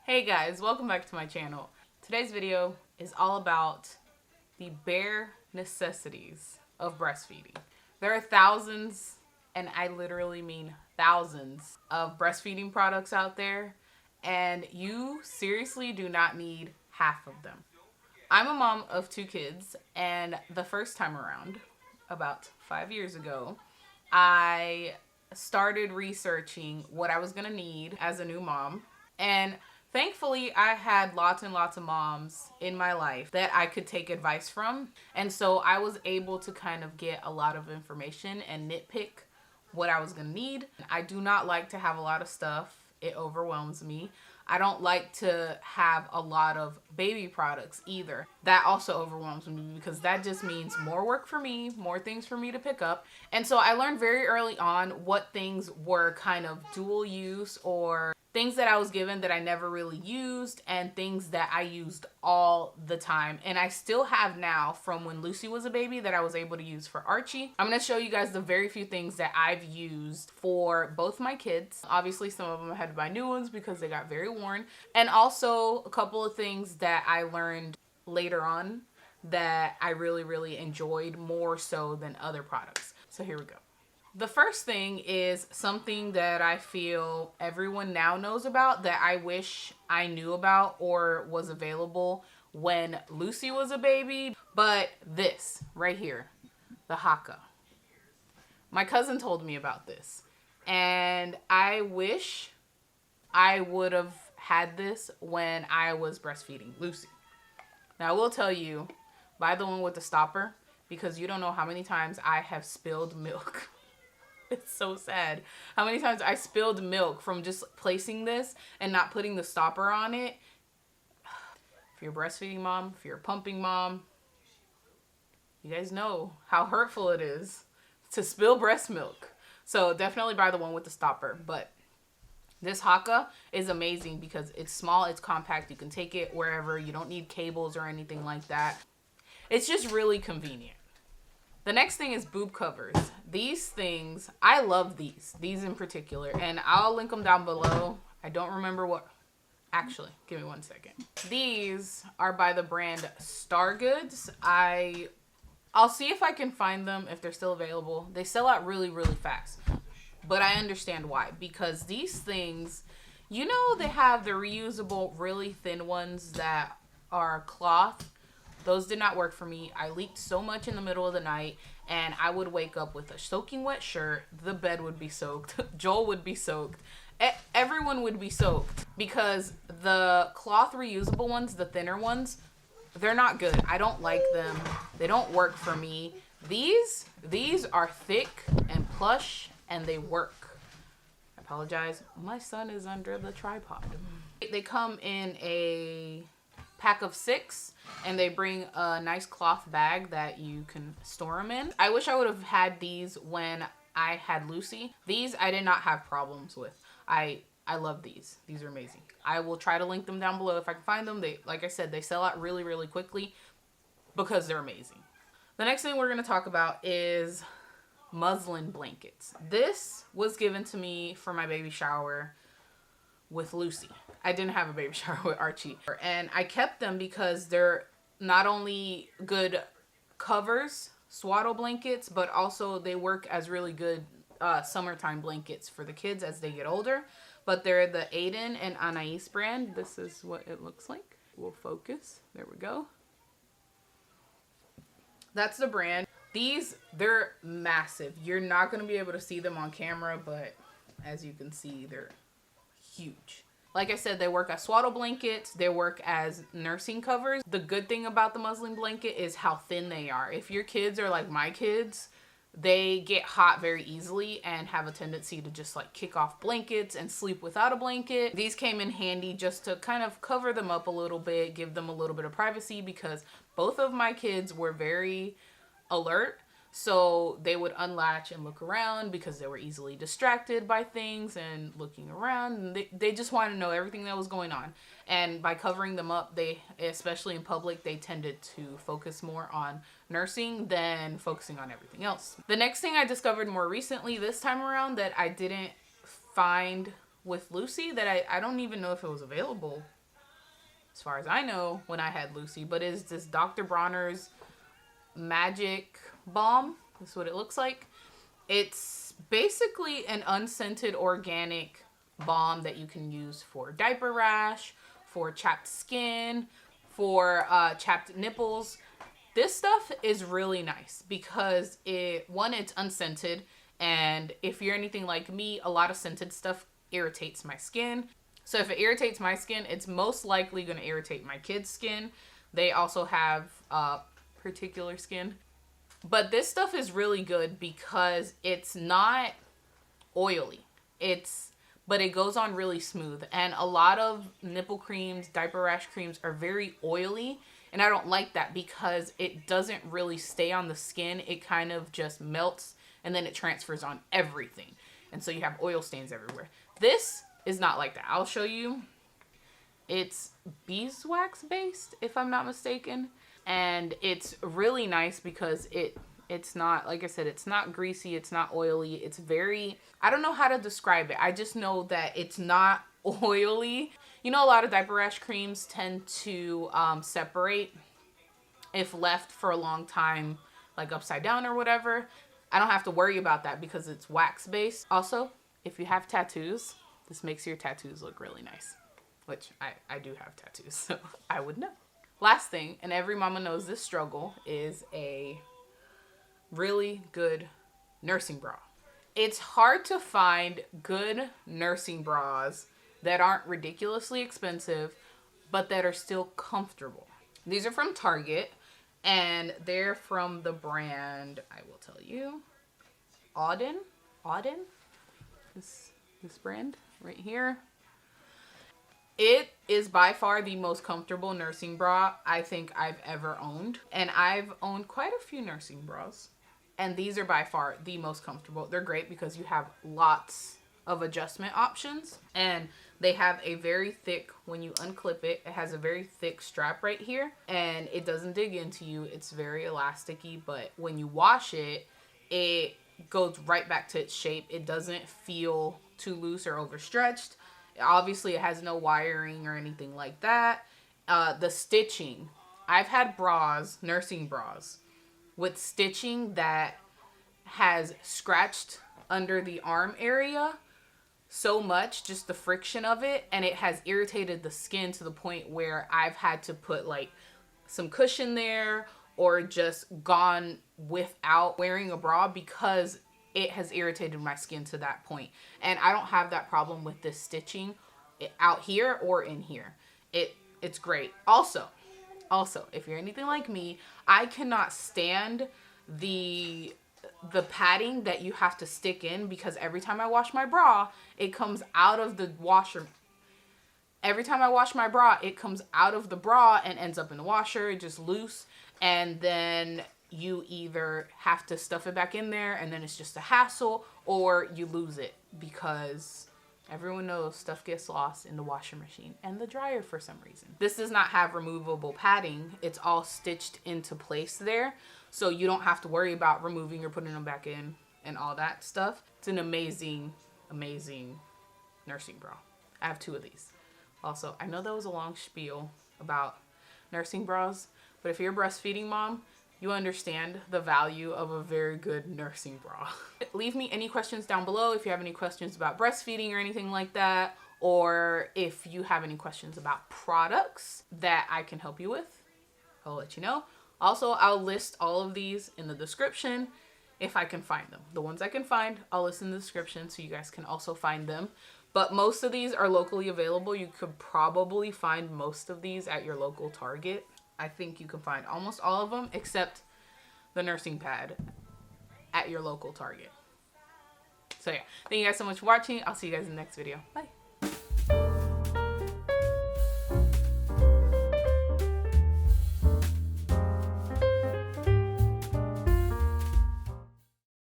Hey guys, welcome back to my channel. Today's video is all about the bare necessities of breastfeeding. There are thousands, and I literally mean thousands, of breastfeeding products out there, and you seriously do not need half of them. I'm a mom of 2 kids, and the first time around, about 5 years ago, I started researching what I was gonna need as a new mom, and thankfully, I had lots and lots of moms in my life that I could take advice from. And so I was able to kind of get a lot of information and nitpick what I was going to need. I do not like to have a lot of stuff. It overwhelms me. I don't like to have a lot of baby products either. That also overwhelms me because that just means more work for me, more things for me to pick up. And so I learned very early on what things were kind of dual use or things that I was given that I never really used and things that I used all the time. And I still have now from when Lucy was a baby that I was able to use for Archie. I'm going to show you guys the very few things that I've used for both my kids. Obviously, some of them I had to buy new ones because they got very worn. And also a couple of things that I learned later on that I really enjoyed more so than other products. So here we go. The first thing is something that I feel everyone now knows about that I wish I knew about or was available when Lucy was a baby. But this right here, the Haakaa. My cousin told me about this and I wish I would have had this when I was breastfeeding Lucy. Now I will tell you, buy the one with the stopper because you don't know how many times I have spilled milk. It's so sad how many times I spilled milk from just placing this and not putting the stopper on it. If you're a breastfeeding mom, if you're a pumping mom, you guys know how hurtful it is to spill breast milk. So definitely buy the one with the stopper. But this Haakaa is amazing because it's small, it's compact, you can take it wherever, you don't need cables or anything like that. It's just really convenient. The next thing is boob covers. These things, I love these in particular, and I'll link them down below. I don't remember what, actually, give me one second. These are by the brand Stargoods. I'll see if I can find them if they're still available. They sell out really fast, but I understand why, because these things, you know, they have the reusable, really thin ones that are cloth. Those did not work for me. I leaked so much in the middle of the night and I would wake up with a soaking wet shirt. The bed would be soaked. Joel would be soaked. Everyone would be soaked because the cloth reusable ones, the thinner ones, they're not good. I don't like them. They don't work for me. These are thick and plush and they work. I apologize. My son is under the tripod. They come in a pack of 6 and they bring a nice cloth bag that you can store them in. I wish I would have had these when I had Lucy. These I did not have problems with. I love these. These are amazing. I will try to link them down below if I can find them. They, like I said, they sell out really quickly because they're amazing. The next thing we're going to talk about is muslin blankets. This was given to me for my baby shower with Lucy. I didn't have a baby shower with Archie. And I kept them because they're not only good covers, swaddle blankets, but also they work as really good summertime blankets for the kids as they get older. But they're the Auden and Anais brand. This is what it looks like. We'll focus. There we go. That's the brand. These, they're massive. You're not going to be able to see them on camera, but as you can see, they're huge. Like I said, they work as swaddle blankets. They work as nursing covers. The good thing about the muslin blanket is how thin they are. If your kids are like my kids, they get hot very easily and have a tendency to just like kick off blankets and sleep without a blanket. These came in handy just to kind of cover them up a little bit, give them a little bit of privacy because both of my kids were very alert. So they would unlatch and look around because they were easily distracted by things and looking around. And they just wanted to know everything that was going on. And by covering them up, they, especially in public, they tended to focus more on nursing than focusing on everything else. The next thing I discovered more recently this time around that I didn't find with Lucy that I don't even know if it was available as far as I know when I had Lucy, but is this Dr. Bronner's Magic Balm. That's what it looks like. It's basically an unscented organic balm that you can use for diaper rash, for chapped skin, for chapped nipples. This stuff is really nice because it's unscented, and if you're anything like me, a lot of scented stuff irritates my skin. So if it irritates my skin, it's most likely going to irritate my kids' skin. They also have particular skin. But this stuff is really good because it's not oily. But it goes on really smooth. And a lot of nipple creams, diaper rash creams are very oily. And I don't like that because it doesn't really stay on the skin. It kind of just melts and then it transfers on everything. And so you have oil stains everywhere. This is not like that. I'll show you. It's beeswax based, if I'm not mistaken. And it's really nice because it's not, like I said, it's not greasy, it's not oily. It's very, I don't know how to describe it. I just know that it's not oily. You know, a lot of diaper rash creams tend to separate if left for a long time, like upside down or whatever. I don't have to worry about that because it's wax based. Also, if you have tattoos, this makes your tattoos look really nice, which I do have tattoos, so I would know. Last thing, and every mama knows this struggle, is a really good nursing bra. It's hard to find good nursing bras that aren't ridiculously expensive, but that are still comfortable. These are from Target, and they're from the brand, I will tell you, Auden. This brand right here. It is by far the most comfortable nursing bra I think I've ever owned. And I've owned quite a few nursing bras. And these are by far the most comfortable. They're great because you have lots of adjustment options. And they have a very thick, when you unclip it, it has a very thick strap right here. And it doesn't dig into you. It's very elasticy. But when you wash it, it goes right back to its shape. It doesn't feel too loose or overstretched. Obviously, it has no wiring or anything like that. The stitching. I've had bras, nursing bras, with stitching that has scratched under the arm area so much, just the friction of it, and it has irritated the skin to the point where I've had to put like some cushion there or just gone without wearing a bra because it has irritated my skin to that point. And I don't have that problem with this stitching out here or in here. It's great. Also, if you're anything like me, I cannot stand the padding that you have to stick in because every time I wash my bra, it comes out of the washer. Every time I wash my bra, it comes out of the bra and ends up in the washer. It's just loose. And then you either have to stuff it back in there and then it's just a hassle, or you lose it because everyone knows stuff gets lost in the washing machine and the dryer for some reason. This does not have removable padding. It's all stitched into place there. So you don't have to worry about removing or putting them back in and all that stuff. It's an amazing, amazing nursing bra. I have 2 of these. Also, I know that was a long spiel about nursing bras, but if you're a breastfeeding mom, you understand the value of a very good nursing bra. Leave me any questions down below if you have any questions about breastfeeding or anything like that, or if you have any questions about products that I can help you with, I'll let you know. Also, I'll list all of these in the description if I can find them. The ones I can find, I'll list in the description so you guys can also find them. But most of these are locally available. You could probably find most of these at your local Target. I think you can find almost all of them except the nursing pad at your local Target. So yeah, thank you guys so much for watching. I'll see you guys in the next video. Bye.